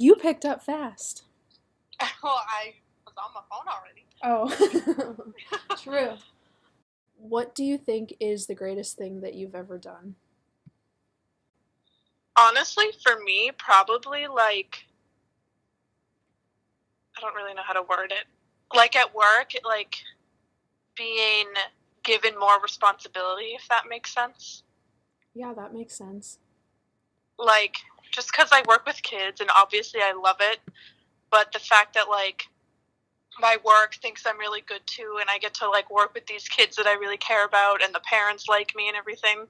You picked up fast. Well, I was on my phone already. Oh, true. What do you think is the greatest thing that you've ever done? Honestly, for me, probably like, I don't really know how to word it. Like at work, like being given more responsibility, if that makes sense. Yeah, that makes sense. Like, just because I work with kids and obviously I love it, but the fact that like my work thinks I'm really good too, and I get to like work with these kids that I really care about, and the parents like me and everything.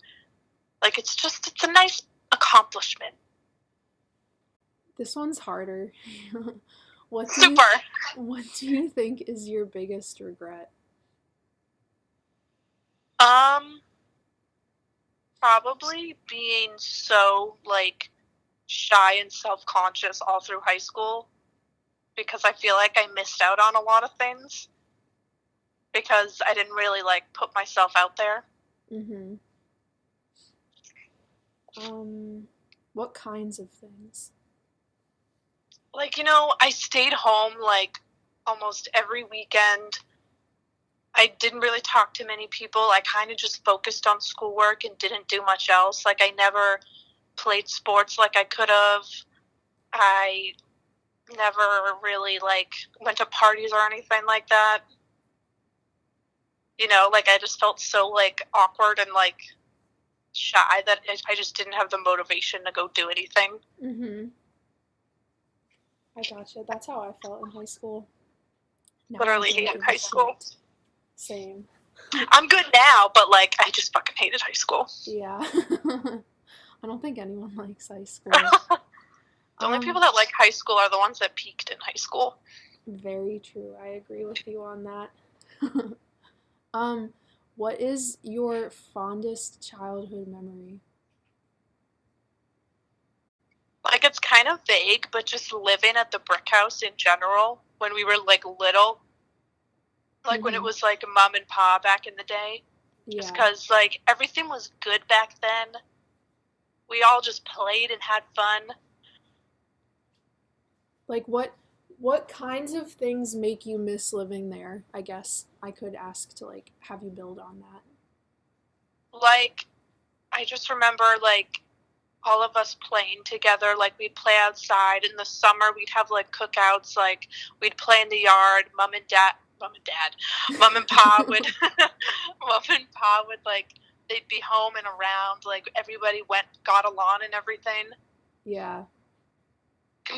Like, it's a nice accomplishment. This one's harder. what do you Super. what do you think is your biggest regret? Um, Probably being so like shy and self-conscious all through high school because I feel like I missed out on a lot of things because I didn't really like put myself out there. Mhm. What kinds of things? Like, I stayed home like almost every weekend. I didn't really talk to many people. I kind of just focused on schoolwork and didn't do much else. Like, I never played sports like I could have. I never really like went to parties or anything like that. Like I just felt so like awkward and like shy that I just didn't have the motivation to go do anything. Mhm. I gotcha. That's how I felt in high school. Now I Literally don't hated give a high school. shit. Same. I'm good now, but like I just fucking hated high school. Yeah. I don't think anyone likes high school. The only Um, people that like high school are the ones that peaked in high school. Very true. I agree with you on that. um, what is your fondest childhood memory? Like it's kind of vague, but just living at the brick house in general when we were like little, like when it Mm-hmm. was like mom and pa back in the day. Just Yeah. because like everything was good back then. We all just played and had fun. Like what kinds of things make you miss living there? I guess I could ask to like have you build on that. Like I just remember like all of us playing together. Like we'd play outside in the summer. We'd have like cookouts. Like we'd play in the yard. Mom and pa would, mom and pa would like they'd be home and around. Like everybody got a lawn and everything. Yeah.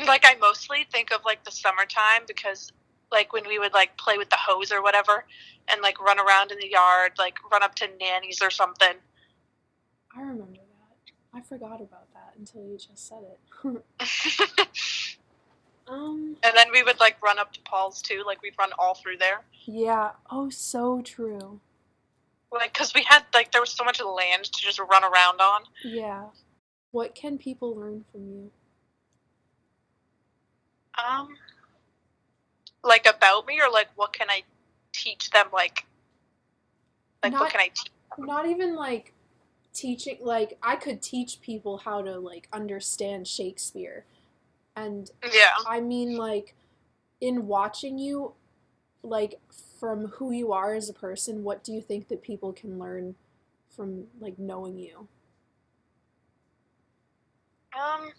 Like I mostly think of like the summertime because like when we would like play with the hose or whatever and like run around in the yard, like run up to nannies or something. I remember that. I forgot about that until you just said it. um, And then we would like run up to Paul's too, like we'd run all through there. yeah. Oh, so true. Like, because we had, like, there was so much land to just run around on. Yeah. What can people learn from you? Um, like, about me, or, like, what can I teach them? Like what Not can I teach them? not even like teaching, like I could teach people how to like understand Shakespeare. And Yeah. I mean like in watching you, like from who you are as a person, what do you think that people can learn from like knowing you? Um,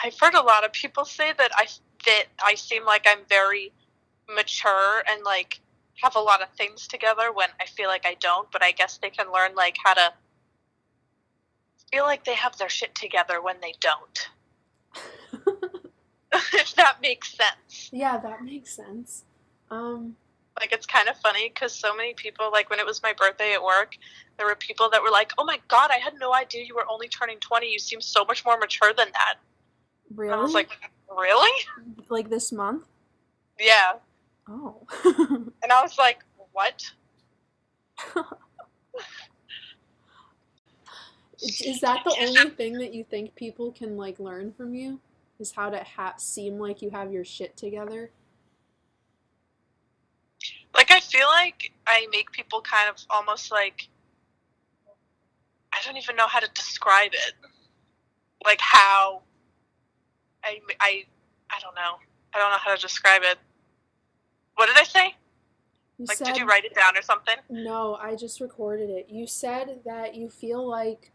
I've heard a lot of people say that I seem like I'm very mature and, like, have a lot of things together when I feel like I don't, but I guess they can learn, like, how to feel like they have their shit together when they don't. If that makes sense. Yeah, that makes sense. Um Like, it's kind of funny because so many people, like, when it was my birthday at work, there were people that were like, oh my God, I had no idea you were only turning 20. You seem so much more mature than that. And I was really? like, really? Like this month? Yeah. Oh. And I was like, what? Is that the only thing that you think people can like learn from you? Is how to seem like you have your shit together? Like, I feel like I make people kind of almost like, I don't even know how to describe it. like how I don't know. I don't know how to describe it. What did I say? You Like, said, did you write it down or something? no, I just recorded it. You said that you feel like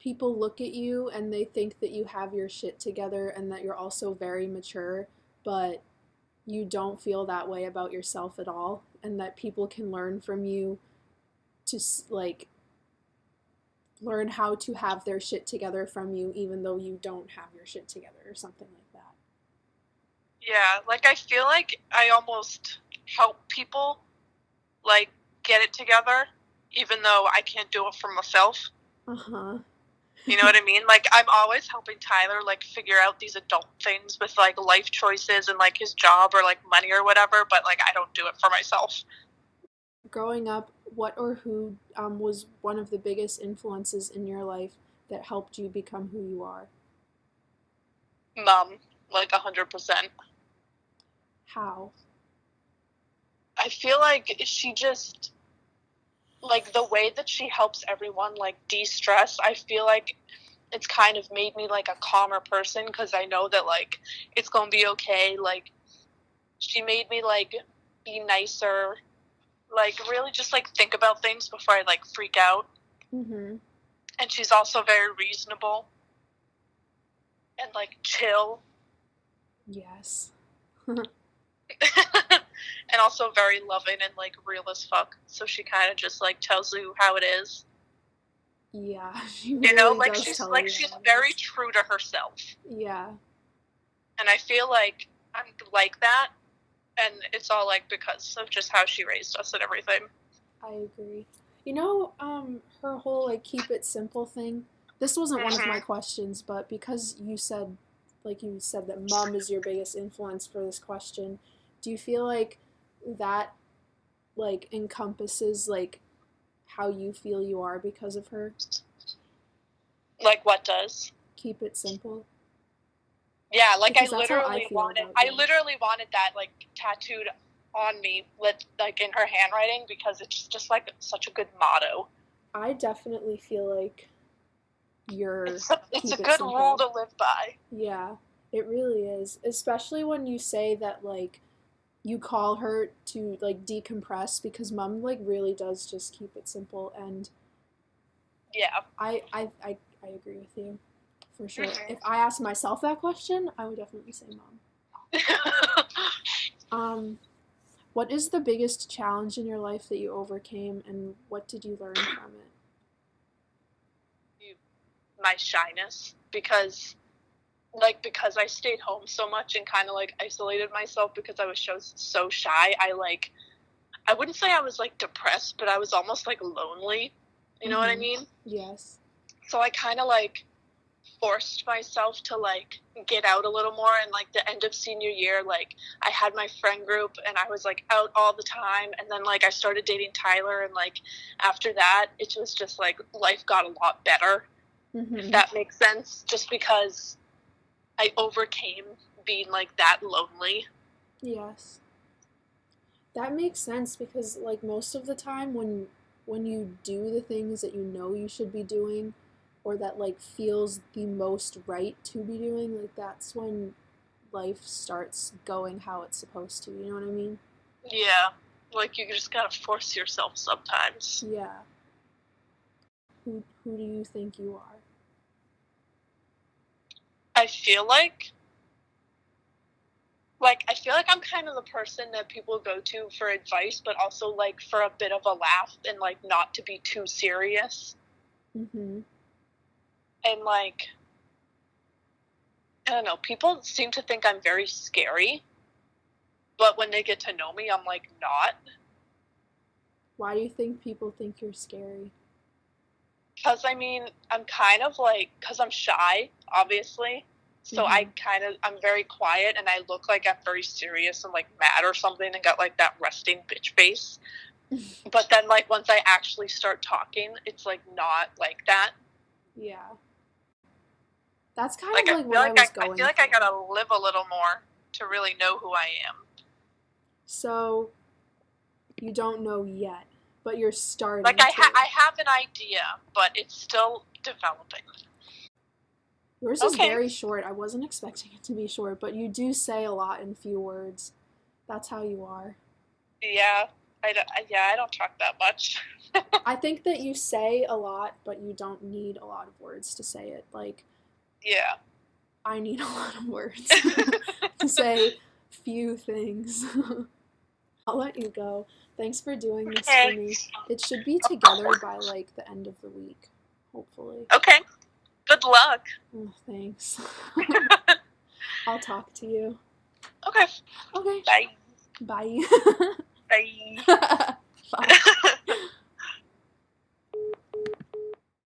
people look at you and they think that you have your shit together and that you're also very mature, but you don't feel that way about yourself at all, and that people can learn from you to like learn how to have their shit together from you even though you don't have your shit together or something like that. Yeah, like I feel like I almost help people like get it together even though I can't do it for myself. Uh-huh. You know what I mean? Like I'm always helping Tyler like figure out these adult things with like life choices and like his job or like money or whatever, but like I don't do it for myself. Growing up, what or who was one of the biggest influences in your life that helped you become who you are? Mom, like 100%. How? I feel like she just like the way that she helps everyone like de-stress. I feel like it's kind of made me like a calmer person because I know that like it's gonna be okay. Like she made me like be nicer, like really just like think about things before I like freak out. Mm-hmm. And she's also very reasonable and like chill. Yes. And also very loving and like real as fuck. So she kind of just like tells you how it is. Yeah, she You know, really does tell you she's how it very is. true to herself. Yeah. And I feel like I'm like that, and it's all like because of just how she raised us and everything. I agree. You know, her whole like keep it simple thing. This wasn't one of my Hmm. questions, but because you said, like you said that mom is your biggest influence for this question, do you feel like that like encompasses like how you feel you are because of her? Like what does? Keep it simple. Yeah, like Because that's how I feel about I you. literally wanted that like tattooed on me with like in her handwriting because it's just like such a good motto. I definitely feel like you're It's a keep it good rule simple. to live by. Yeah, it really is. Especially when you say that like you call her to like decompress, because mom like really does just keep it simple, and Yeah. I agree with you for sure. If Hmm. I asked myself that question, I would definitely say mom. Um what is the biggest challenge in your life that you overcame, and what did you learn from it? My shyness because I stayed home so much and kind of like isolated myself because I was so shy. I wouldn't say I was like depressed, but I was almost like lonely. You know what I Mhm. mean? Yes. So I kind of like forced myself to like get out a little more, and like the end of senior year like I had my friend group and I was like out all the time, and then like I started dating Tyler, and like after that it was just like life got a lot better, if Mhm. that makes sense, just because I overcame being like that lonely. Yes. That makes sense, because like most of the time when you do the things that you know you should be doing, or that like feels the most right to be doing, like that's when life starts going how it's supposed to. You know what I mean? Yeah, like you just gotta force yourself sometimes. Yeah. Who do you think you are? I feel I feel like I'm kind of the person that people go to for advice, but also like for a bit of a laugh and like not to be too serious. Mhm. And like I don't know, people seem to think I'm very scary, but when they get to know me, I'm like not. Why do you think people think you're scary? Because I mean, I'm kind of like, because I'm shy, obviously. So Mhm. I'm very quiet and I look like I'm very serious and like mad or something and got like that resting bitch face. But then, like, once I actually start talking, it's like not like that. Yeah. That's kind Like, of like what I was I feel going like I for. gotta live a little more to really know who I am. So, you don't know yet, but you're Like, starting to. I have an idea, but it's still developing. Yours is Okay. very short. I wasn't expecting it to be short, but you do say a lot in few words. That's how you are. Yeah. I don't talk that much. I think that you say a lot, but you don't need a lot of words to say it. Like, Yeah. I need a lot of words to say few things. I'll let you go. Thanks for doing this for Okay. me. It should be together by like the end of the week, hopefully. Okay. Good luck. Oh, thanks. I'll talk to you. Okay. Okay. Bye. Bye. Bye. Bye.